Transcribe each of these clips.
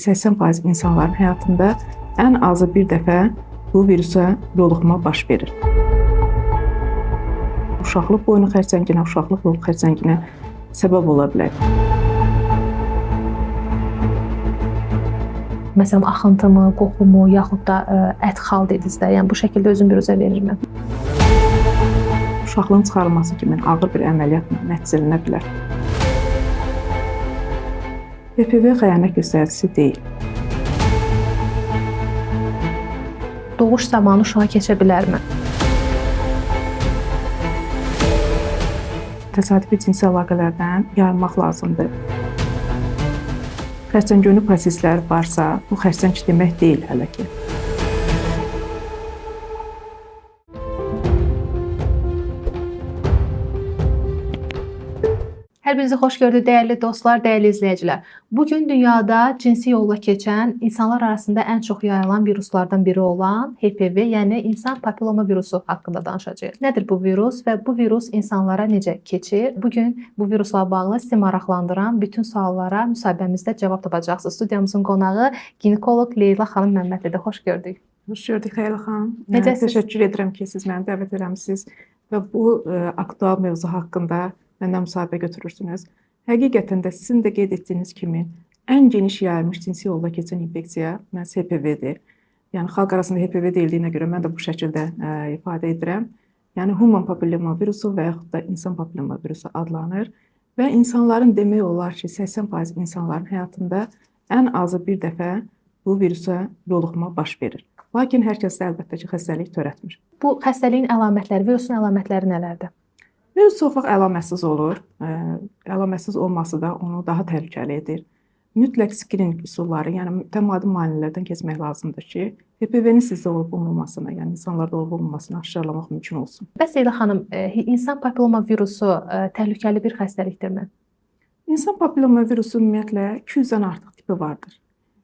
80% insanların həyatında ən azı bir dəfə bu virusa yoluxma baş verir. Uşaqlıq boynu xərçənginə, uşaqlıq yolu xərçənginə səbəb ola bilər. Məsələn, axıntımı, qoxumu, yaxud da ət-xal dedinizdə, yəni bu şəkildə özüm biruzə verirmi? Uşaqlığın çıxarılması kimi ağır bir əməliyyatla nəticələnə bilər. HPV xəyanət göstəricisi deyil. Doğuş zamanı uşağa keçə bilərmi? Təsadüfi cinsi əlaqələrdən yayınmaq lazımdır. Xərçəngönü prosesləri varsa, bu xərçəng demək deyil hələ ki. Hər birinizi xoş gördük, dəyərli dostlar, dəyərli izləyicilər. Bugün dünyada cinsi yolla keçən, insanlar arasında ən çox yayılan viruslardan biri olan HPV, yəni insan papilloma virusu haqqında danışacağıq. Nədir bu virus və bu virus insanlara necə keçir? Bugün bu virusla bağlı sizi maraqlandıran bütün suallara müsahibəmizdə cavab tapacaqsınız. Studiyamızın qonağı ginekoloq Leyla xanım Məmmədlidir. Xoş gördük. Xoş gördük Xeyla xanım. Necəsiz? Təşəkkür edirəm ki, siz məni dəvət etmisiniz və bu aktual mövzu haqqında məndən müsahibə götürürsünüz. Həqiqətən də sizin də qeyd etdiyiniz kimi ən geniş yayılmış cinsi yolla keçən infeksiya məhz HPV-dir. Yəni xalq arasında HPV deyildiyinə görə mən də bu şəkildə ifadə edirəm. Yəni human papilloma virusu və yaxud da insan papilloma virusu adlanır və insanların demək olar ki, 80% insanların həyatında ən azı bir dəfə bu virusa yoluxma baş verir. Lakin hər kəsdə əlbəttə ki, xəstəlik törətmir. Bu xəstəliyin əlamətləri, virusun əlamətləri nələrdir? Virus çox vaxt əlamətsiz olur. Əlamətsiz olması da onu daha təhlükəli edir. Mütləq skrining üsulları, yəni mütəmadi müayinələrdən keçmək lazımdır ki, HPV-nin sizdə olub-olmamasını, yəni insanlarda olub-olmamasını aşkarlamaq mümkün olsun. Bəs Leyla xanım, insan papilloma virusu təhlükəli bir xəstəlikdirmi? İnsan papilloma virusu ümumiyyətlə 200-dən artıq tipi vardır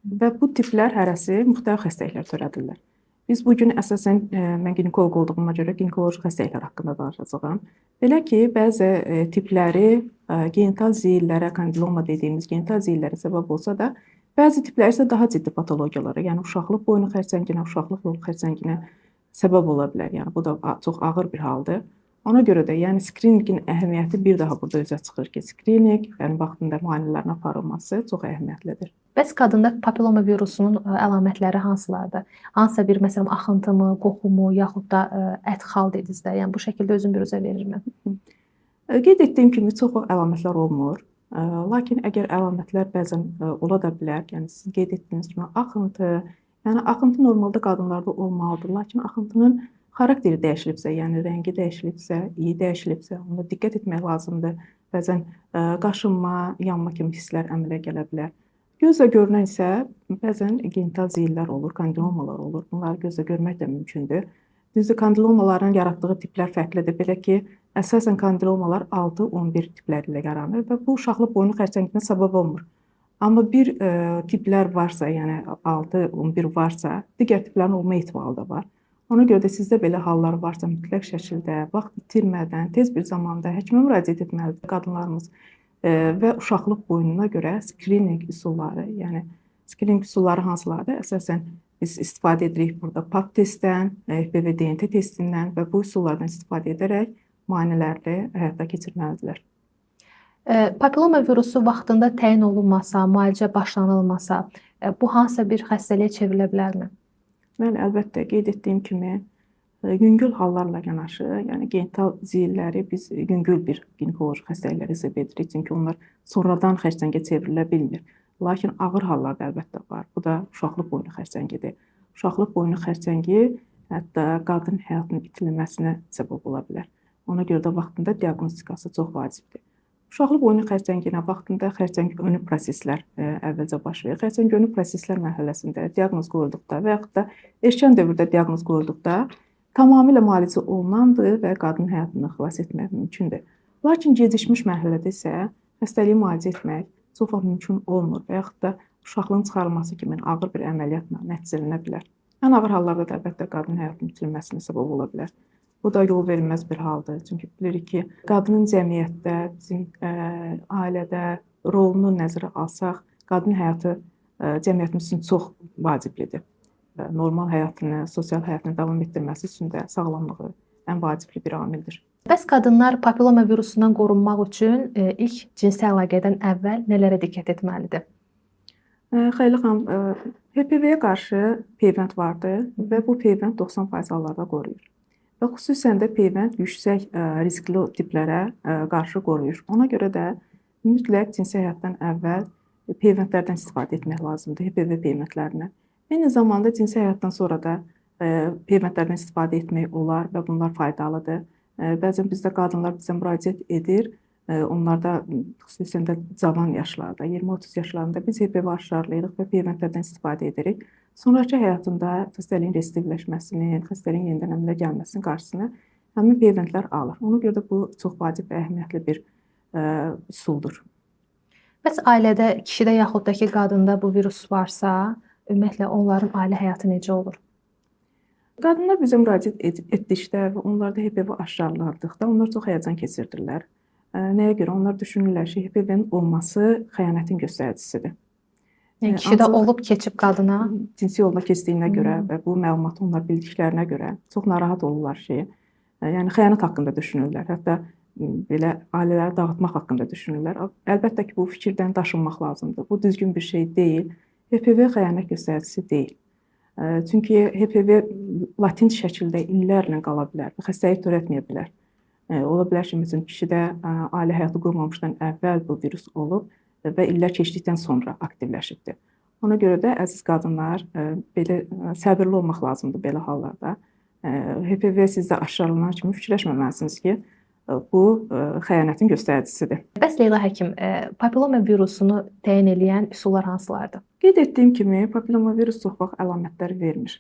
və bu tiplər hərəsi müxtəlif xəstəliklər törədirlər. Biz bugün əsasən, mən ginekoloq olduğuma görə ginekoloji xəstəliklər haqqında danışacağam. Belə ki, bəzi tipləri genital ziyillərə, kondiloma dediyimiz genital ziyillərə səbəb olsa da, bəzi tipləri isə daha ciddi patologiyalara, yəni uşaqlıq boynu xərçənginə, uşaqlıq yolu xərçənginə səbəb ola bilər. Yəni bu da çox ağır bir haldır. Ona görə də yəni skriningin əhəmiyyəti bir daha burada üzə çıxır ki, skrining, yəni vaxtında müayinələrin aparılması çox əhəmiyyətlidir. Bəs qadında papilloma virusunun əlamətləri hansılardır? Hansısa bir məsələn axıntımı, qoxumu, yaxud da ət-xal dedinizdə, yəni bu şəkildə özüm biruzə verirmi? Qeyd etdiyim kimi çox vaxt əlamətlər olmur. Lakin əgər əlamətlər bəzən ola da bilər, yəni siz qeyd etdiyiniz kimi axıntı, yəni axıntı normalda qadınlarda olmalıdır, lakin axıntının xarakteri dəyişilibsə, yəni rəngi dəyişilibsə, iyi dəyişilibsə, onda diqqət etmək lazımdır. Bəzən qaşınma, yanma kimi hisslər əmələ gələ bilər. Gözlə görünən isə bəzən genital ziyillər olur, kondilomalar olur. Bunları gözlə görmək də mümkündür. Düzdür, kondilomaların yaratdığı tiplər fərqlidir. Belə ki, əsasən kondilomalar 6-11 tipləri ilə yaranır və bu uşaqlıq boynu xərçənginə səbəb olmur. Amma bir tiplər varsa, yəni 6-11 varsa, digər tiplərin olma ehtimalı da var. Ona görə də sizdə belə hallar varsa, mütləq şəkildə, vaxt itirmədən, tez bir zamanda həkimə müraciət etməlidir qadınlarımız və uşaqlıq boynuna görə skrining üsulları, yəni skrining üsulları hansılardır? Əsasən biz istifadə edirik burada PAP testdən, HPV DNT testindən və bu üsullardan istifadə edərək müayinələri həyata keçirməlidirlər. Papilloma virusu vaxtında təyin olunmasa, müalicə başlanılmasa, bu hansısa bir xəstəliyə çevrilə bilərmi? Mən əlbəttə qeyd etdiyim kimi yüngül hallarla yanaşı, yəni genital ziyilləri biz yüngül bir ginekoloji xəstəliklər hesab edirik, çünki onlar sonradan xərçəngə çevrilə bilmir. Lakin ağır hallar da əlbəttə var. Bu da uşaqlıq boynu xərçəngidir. Uşaqlıq boynu xərçəngi hətta qadın həyatının itirilməsinə səbəb ola bilər. Ona görə də vaxtında diaqnostikası çox vacibdir. Uşaqlıq boynu xərçənginə vaxtında xərçəngönü proseslər əvvəlcə baş verir. Xərçəngönü proseslər mərhələsində diaqnoz qoyulduqda və yaxud da erkən dövrdə diaqnoz qoyulduqda tamamilə müalicə olunandır və qadın həyatını xilas etmək mümkündür. Lakin gecikmiş mərhələdə isə xəstəliyi müalicə etmək çox vaxt mümkün olmur və yaxud da uşaqlığın çıxarılması kimi ağır bir əməliyyatla nəticələnə bilər. Ən ağır hallarda da əlbəttə qadın həyatının itirilməsinə səbəb ola bilər. Bu da yol verilməz bir haldır. Çünki bilirik ki, qadının cəmiyyətdə, bizim ailədə rolunu nəzərə alsaq, qadın həyatı cəmiyyətimiz üçün çox vaciblidir. Normal həyatını, sosial həyatını davam etdirməsi üçün də sağlamlığı ən vacibli bir amildir. Bəs qadınlar papilloma virusundan qorunmaq üçün ilk cinsi əlaqədən əvvəl nələrə diqqət etməlidir? Xeyli xanım, HPV-yə qarşı peyvənd vardır və bu peyvənd 90% hallarda qoruyur. Və xüsusən də peyvənd yüksək riskli tiplərə qarşı qoruyur. Ona görə də mütləq cinsi həyatdan əvvəl peyvəndlərdən istifadə etmək lazımdır, HPV peyvəndlərindən. Eyni zamanda cinsi həyatdan sonra da peyvəndlərdən istifadə etmək olar və bunlar faydalıdır. Bəzən bizdə qadınlar bizə müraciət edir. Onlarda xüsusən də cavan yaşlarda, 20-30 yaşlarında biz HPV aşılayırıq və peyvəndlərdən istifadə edirik. Sonrakı həyatında xəstəliyin resivləşməsinin, xəstəliyin yenidən əmələ gəlməsinin qarşısını həmin peyvəndlər alır. Ona görə də bu çox vacib və əhəmiyyətli bir üsuldur. Bəs ailədə kişidə yaxud da ki, qadında bu virus varsa, ümumiyyətlə onların ailə həyatı necə olur? Qadınlar bizə müraciət etdikdə və onlarda HPV aşılandıqda onlar çox həyəcan keçirdirlər. Nəyə görə? Onlar düşünürlər ki, HPV-nin olması xəyanətin göstəricisidir. Yəni kişidə olub keçib qadına cinsi yolla keçdiyinə görə və bu məlumatı onlar bildiklərinə görə çox narahat olurlar ki, yəni xəyanət haqqında düşünürlər. Hətta belə ailələri dağıtmaq haqqında düşünürlər. Əlbəttə ki, bu fikirdən daşınmaq lazımdır. Bu düzgün bir şey deyil. HPV xəyanət göstəricisi deyil. Çünki HPV latent şəkildə illərlə qala bilər və xəstəlik törətməyə bilər. Ola bilər ki, məsələn, kişidə ailə həyatı qurmamışdan əvvəl bu virus olub və illər keçdikdən sonra aktivləşibdir. Ona görə də əziz qadınlar, belə səbirli olmaq lazımdır belə hallarda. HPV sizdə aşılanan kimi fikirləşməməlisiniz ki, bu xəyanətin göstəricisidir. Bəs Leyla həkim, papilloma virusunu təyin edən üsullar hansılardır? Qeyd etdiyim kimi, papilloma virus çox vaxt əlamətlər vermir.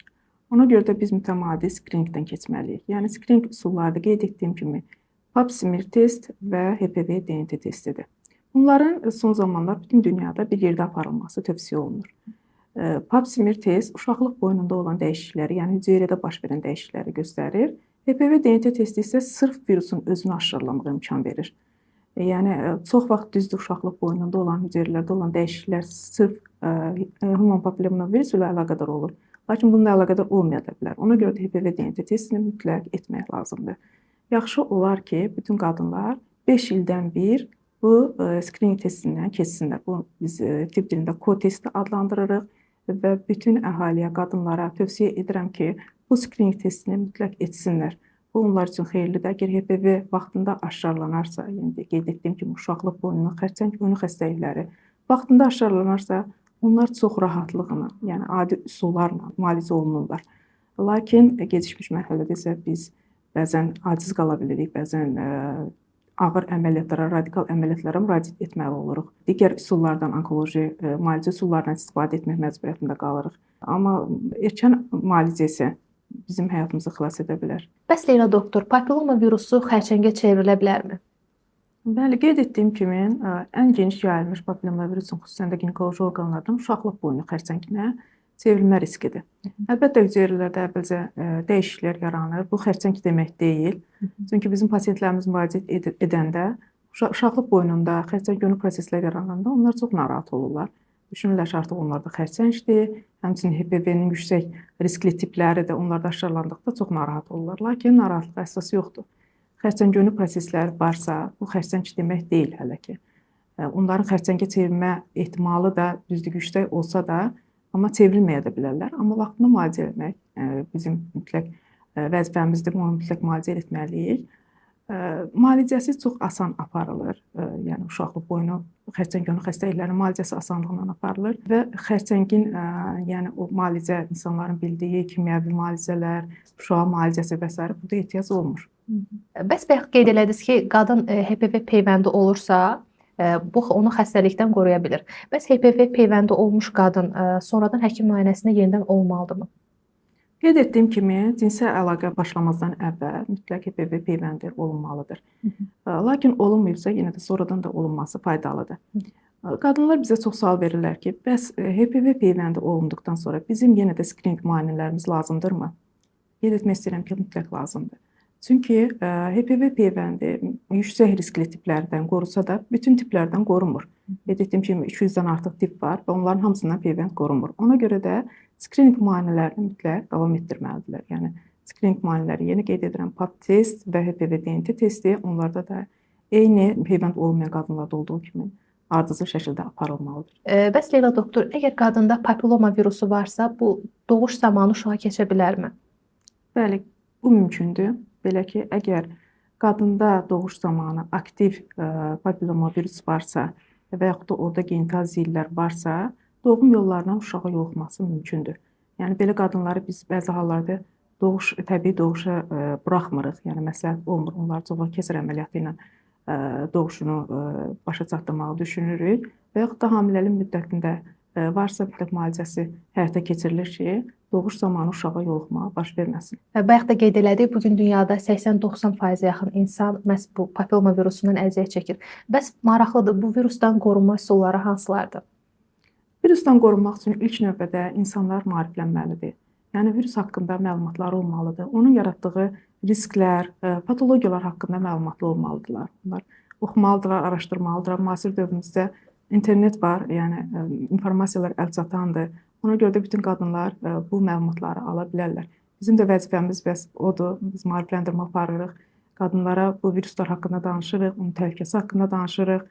Ona görə də biz mütəmadi skriningdən keçməliyik. Yəni skrining üsulları qeyd etdiyim kimi Pap smear test və HPV DNT testidir. Bunların son zamanlar bütün dünyada bir yerdə aparılması tövsiyə olunur. Pap smear test uşaqlıq boyununda olan dəyişiklikləri, yəni hüceyrədə baş verən dəyişiklikləri göstərir. HPV DNT testi isə sırf virusun özünü aşkarlamağa imkan verir. Yəni çox vaxt düzdür, uşaqlıq boyununda olan hüceyrələrdə olan dəyişikliklər sırf human papillomavirus ilə əlaqədar olur. Lakin bununla əlaqədar olmaya da bilər. Ona görə də HPV DNT testini mütləq etmək lazımdır. Yaxşı olar ki, bütün qadınlar 5 ildən bir bu skrining testindən keçsinlər. Bu biz tibb dilində co-testi adlandırırıq və bütün əhaliyə, qadınlara tövsiyə edirəm ki, bu skrining testini mütləq etsinlər. Bu onlar üçün xeyirlidir. Əgər HPV vaxtında aşkarlanarsa, yəni qeyd etdiyim kimi uşaqlıq boyunun xərçəng boynu xəstəlikləri vaxtında aşkarlanarsa, onlar çox rahatlıqla, yəni adi üsullarla müalicə olunurlar. Lakin gecikmiş mərhələdə isə biz bəzən aciz qala bilirik, bəzən ağır əməliyyatlara, radikal əməliyyatlara müraciət etməli oluruq. Digər üsullardan, onkoloji müalicə üsullarından istifadə etmək məcburiyyətində qalırıq. Amma erkən müalicə isə bizim həyatımızı xilas edə bilər. Bəs Leyla doktor, papilloma virusu xərçəngə çevrilə bilərmi? Bəli, qeyd etdiyim kimi, ən geniş yayılmış papilloma virusun xüsusən də ginekoloji orqanlardan uşaqlıq boynu xərçənginə çevrilmə riskidir. Əlbəttə hüceyrələrdə əvvəlcə dəyişikliklər yaranır. Bu xərçəng demək deyil. Çünki bizim pasientlərimiz müraciət edəndə uşaqlıq boynunda xərçəng yönü proseslər yarananda onlar çox narahat olurlar. Düşünürlər ki, artıq onlarda xərçəngdir. Həmçinin HPV-nin yüksək riskli tipləri də onlarda aşkarlandıqda çox narahat olurlar. Lakin narahatlığa əsas yoxdur. Xərçəng yönü prosesləri varsa, bu xərçəng demək deyil hələ ki. Onların xərçəngə çevrilmə ehtimalı da düzdür yüksək olsa da, amma çevrilməyə də bilərlər. Amma vaxtında müalicə etmək bizim mütləq vəzifəmizdir. Onu mütləq müalicə etməliyik. Müalicəsi çox asan aparılır. Yəni uşaqlıq boynu xərçəng yönü xəstəliklərinin müalicəsi asanlıqla aparılır və xərçəngin yəni o müalicə insanların bildiyi kimyəvi müalicələr, şüa müalicəsi və s. burada ehtiyac olmur. Bəs bayaq qeyd elədiniz ki, qadın HPV peyvəndi olursa, bu onu xəstəlikdən qoruya bilir. Bəs HPV peyvəndi olmuş qadın sonradan həkim müayinəsində yenidən olmalıdırmı? Qeyd etdiyim kimi, cinsi əlaqə başlamazdan əvvəl mütləq HPV peyvəndi olunmalıdır. Lakin olunmayıbsa, yenə də sonradan da olunması faydalıdır. Qadınlar bizə çox sual verirlər ki, bəs HPV peyvəndi olunduqdan sonra bizim yenə də skrining müayinələrimiz lazımdırmı? Qeyd etmək istəyirəm ki, mütləq lazımdır. Çünki HPV peyvəndi yüksək riskli tiplərdən qorusa da, bütün tiplərdən qorumur. Qeyd etdiyim kimi 200-dən artıq tip var və onların hamısından peyvənd qorumur. Ona görə də skrininq müayinələrini mütləq davam etdirməlidirlər. Yəni skrininq müayinələri yenə qeyd edirəm, PAP test və HPV DNT testi onlarda da eyni peyvənd olmayan qadınlarda olduğu kimi ardıcıl şəkildə aparılmalıdır. Bəs Leyla doktor, əgər qadında papilloma virusu varsa, bu doğuş zamanı uşağa keçə bilərmi? Bəli, bu mümkündür. Belə ki, əgər qadında doğuş zamanı aktiv papilloma virus varsa və yaxud da orada genital zillər varsa, doğum yollarından uşağa yoluxması mümkündür. Yəni belə qadınları biz bəzi hallarda təbii doğuşa buraxmırıq. Yəni məsləhət olmur. Onlar zoğal kəsər əməliyyatı ilə doğuşunu başa çatdırmağı düşünürük və yaxud da hamiləlik müddətində varsa mütləq müalicəsi həyata keçirilir ki, doğuş zamanı uşağa yoluxma baş verməsin. Bayaq da qeyd elədik, bu gün dünyada 80-90% yaxın insan məhz bu papilloma virusundan əziyyət çəkir. Bəs maraqlıdır, bu virusdan qorunma üsulları hansılardır? Virusdan qorunmaq üçün ilk növbədə insanlar maariflənməlidir. Yəni virus haqqında məlumatları olmalıdır. Onun yaratdığı risklər, patologiyalar haqqında məlumatlı olmalıdırlar. Onlar oxumalıdırlar, araşdırmalıdırlar. Müasir dövrümüzdə internet var, yəni informasiyalar əlçatandır. Ona görə də bütün qadınlar bu məlumatları ala bilərlər. Bizim də vəzifəmiz bəs odur. Biz maarifləndirmə aparırıq. Qadınlara bu viruslar haqqında danışırıq, onun təhlükəsi haqqında danışırıq.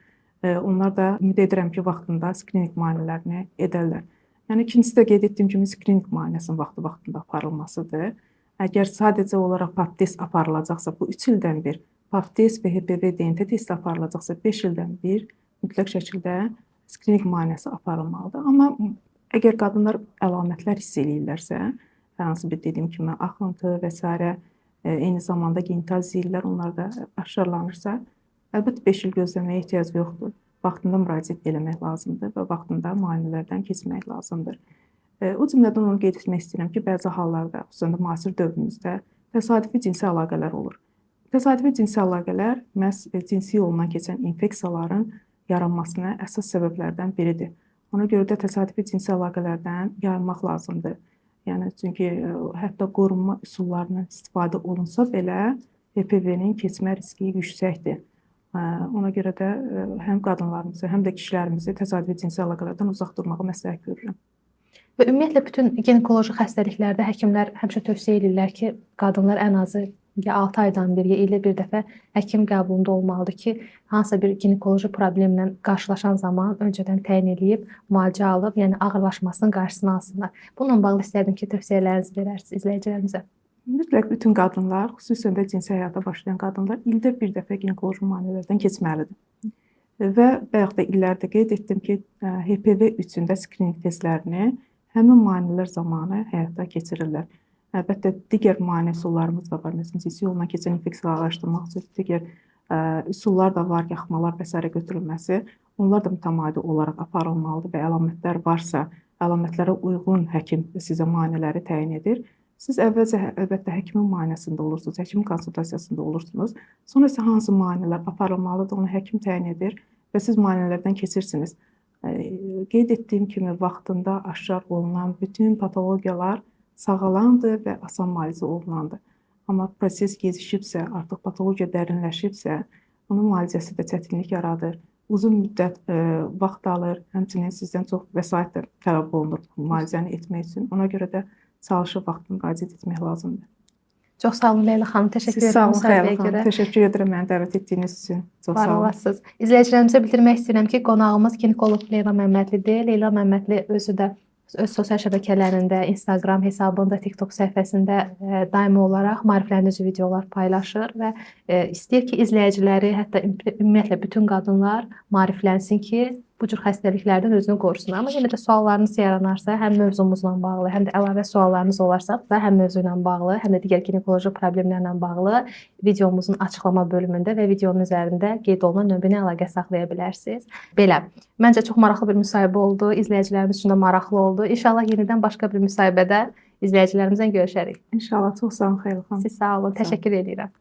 Onlar da ümid edirəm ki, vaxtında skrininq müayinələrini edərlər. Yəni ikincisi də qeyd etdiyim kimi skrininq müayinəsinin vaxtında aparılmasıdır. Əgər sadəcə olaraq PAP test aparılacaqsa, bu 3 ildən bir, PAP test və HPV DNT testi aparılacaqsa 5 ildən bir mütləq şəkildə skrininq müayinəsi aparılmalıdır. Amma əgər qadınlar əlamətlər hiss eləyirlərsə, hər hansı bir dediyim kimi axıntı və s. Eyni zamanda genital zillər onlarda aşkarlanırsa, əlbəttə 5 il gözləməyə ehtiyac yoxdur. Vaxtında müraciət eləmək lazımdır və vaxtında müayinələrdən keçmək lazımdır. O cümlədən onu qeyd etmək istəyirəm ki, bəzi hallarda, xüsusən də müasir dövrümüzdə təsadüfi cinsi əlaqələr olur. Təsadüfi cinsi əlaqələr məhz cinsi yolla keçən infeksiyaların yaranmasına əsas səbəblərdən biridir. Ona görə də təsadüfi cinsi əlaqələrdən yayınmaq lazımdır. Yəni çünki hətta qorunma üsullarından istifadə olunsa belə HPV-nin keçmə riski yüksəkdir. Ona görə də həm qadınlarımızı, həm də kişilərimizi təsadüfi cinsi əlaqələrdən uzaq durmağı məsləhət görürəm. Və ümumiyyətlə bütün ginekoloji xəstəliklərdə həkimlər həmişə tövsiyə edirlər ki, qadınlar ən azı ya 6 aydan bir, ya ildə bir dəfə həkim qəbulunda olmalıdır ki, hansısa bir ginekoloji problemlə qarşılaşan zaman öncədən təyin edib, müalicə alıb, yəni ağırlaşmasının qarşısını alsınlar. Bununla bağlı istərdim ki, tövsiyələrinizi verərsiniz izləyicilərimizə. Mütləq bütün qadınlar, xüsusən də cinsi həyata başlayan qadınlar ildə bir dəfə ginekoloji müayinələrdən keçməlidir. Və bayaq da illərdə qeyd etdim ki, HPV üçündə skrininq testlərini həmin müayinələr zamanı həyata keçirirlər. Əlbəttə, digər müayinə üsullarımız da var. Məsələn, cinsi yolla keçən infeksiyaları araşdırmaq üçün digər üsullar da var, yaxmalar və s. götürülməsi. Onlar da mütəmadi olaraq aparılmalıdır və əlamətlər varsa, əlamətlərə uyğun həkim sizə müayinələri təyin edir. Siz əvvəlcə əlbəttə həkimin müayinəsində olursunuz, həkimin konsultasiyasında olursunuz. Sonra isə hansı müayinələr aparılmalıdır, onu həkim təyin edir və siz müayinələrdən keçirsiniz. Qeyd etdiyim kimi vaxtında aşkar olunan bütün patologiyalar sağalandır və asan müalicə olunandır. Amma proses gecişibsə, artıq patologiya dərinləşibsə, onun müalicəsi də çətinlik yaradır. Uzun müddət vaxt alır, həmçinin sizdən çox vəsait də tələb olunur müalicəni etmək üçün. Ona görə də çalışıb vaxtını müraciət etmək lazımdır. Çox sağ olun Leyla xanım, təşəkkür edirəm müsahibəyə görə. Təşəkkür edirəm məni dəvət etdiyiniz üçün. Çox sağ olun. İzləyicilərimizə bildirmək istəyirəm ki, qonağımız ginekoloq Leyla Məmmədlidir. Leyla Məmmədli özü də öz sosial şəbəkələrində, Instagram hesabında, TikTok səhifəsində daimi olaraq maarifləndirici videolar paylaşır və istəyir ki, izləyiciləri, hətta ümumiyyətlə bütün qadınlar maariflənsin ki, bu cür xəstəliklərdən özünü qorusun. Amma yenə də suallarınız yaranarsa, həm mövzumuzla bağlı, həm də əlavə suallarınız olarsa da həm mövzu ilə bağlı, həm də digər ginekoloji problemlərlə bağlı videomuzun açıqlama bölümündə və videonun üzərində qeyd olunan nömrəni əlaqə saxlaya bilərsiniz. Belə, məncə çox maraqlı bir müsahibə oldu, izləyicilərimiz üçün də maraqlı oldu. İnşallah yenidən başqa bir müsahibədə izləyicilərimizlə görüşərik. İnşallah, çox sağ olun, xeyirli xanım. Siz sağ olun, təşəkkür edirəm.